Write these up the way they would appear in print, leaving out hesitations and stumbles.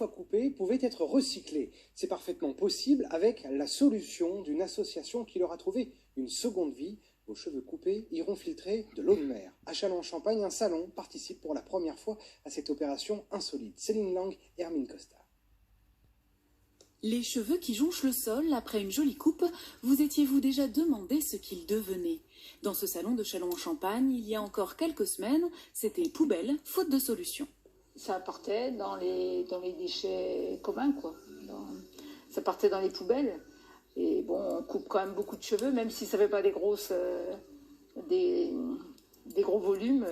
fois coupés pouvaient être recyclés. C'est parfaitement possible avec la solution d'une association qui leur a trouvé une seconde vie. Vos cheveux coupés iront filtrer de l'eau de mer. À Châlons-en-Champagne, un salon participe pour la première fois à cette opération insolite. Céline Lang et Hermine Costa. Les cheveux qui jonchent le sol après une jolie coupe, vous étiez-vous déjà demandé ce qu'ils devenaient? Dans ce salon de Châlons-en-Champagne, il y a encore quelques semaines, c'était poubelle, faute de solution. Ça partait dans les déchets communs, quoi. Ça partait dans les poubelles. Et bon, on coupe quand même beaucoup de cheveux, même si ça ne fait pas des gros volumes.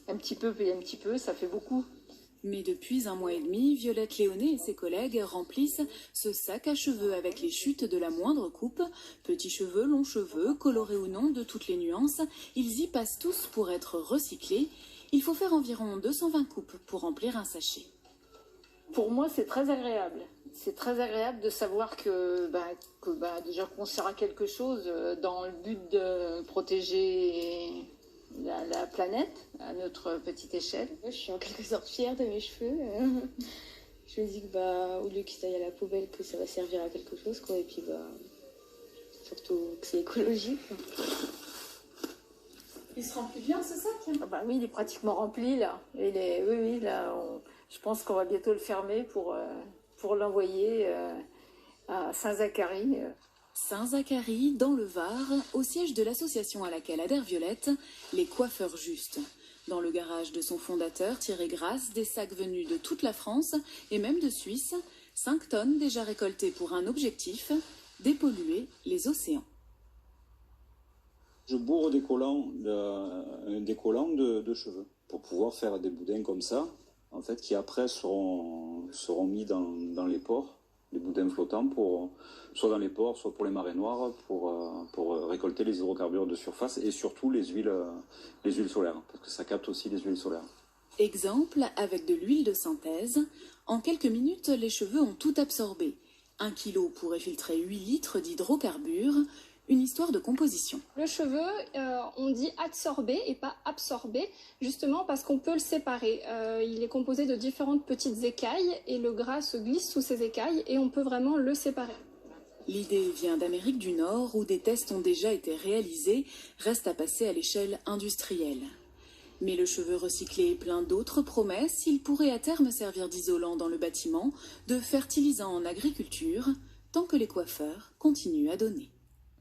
Un petit peu, puis un petit peu, ça fait beaucoup. Mais depuis 1 mois et demi, Violette Léoné et ses collègues remplissent ce sac à cheveux avec les chutes de la moindre coupe. Petits cheveux, longs cheveux, colorés ou non, de toutes les nuances, ils y passent tous pour être recyclés. Il faut faire environ 220 coupes pour remplir un sachet. Pour moi, c'est très agréable. C'est très agréable de savoir que déjà qu'on sert à quelque chose dans le but de protéger la planète à notre petite échelle. Je suis en quelque sorte fière de mes cheveux. Je me dis que au lieu qu'ils aillent à la poubelle, que ça va servir à quelque chose, quoi. Et puis surtout que c'est écologique. Il se remplit bien ce sac? Oui, il est pratiquement rempli là. Oui, là, je pense qu'on va bientôt le fermer pour l'envoyer à Saint-Zacharie. Saint-Zacharie, dans le Var, au siège de l'association à laquelle adhère Violette, les Coiffeurs Justes. Dans le garage de son fondateur, Thierry Grasse, des sacs venus de toute la France et même de Suisse, 5 tonnes déjà récoltées pour un objectif, dépolluer les océans. Je bourre des collants de cheveux pour pouvoir faire des boudins comme ça, en fait, qui après seront mis dans les ports. Les boudins flottants, soit dans les ports, soit pour les marées noires, pour récolter les hydrocarbures de surface et surtout les huiles solaires, parce que ça capte aussi les huiles solaires. Exemple, avec de l'huile de synthèse, en quelques minutes, les cheveux ont tout absorbé. 1 kilo pourrait filtrer 8 litres d'hydrocarbures, une histoire de composition. Le cheveu, on dit adsorber et pas absorber, justement parce qu'on peut le séparer. Il est composé de différentes petites écailles et le gras se glisse sous ces écailles et on peut vraiment le séparer. L'idée vient d'Amérique du Nord où des tests ont déjà été réalisés, reste à passer à l'échelle industrielle. Mais le cheveu recyclé est plein d'autres promesses, il pourrait à terme servir d'isolant dans le bâtiment, de fertilisant en agriculture, tant que les coiffeurs continuent à donner.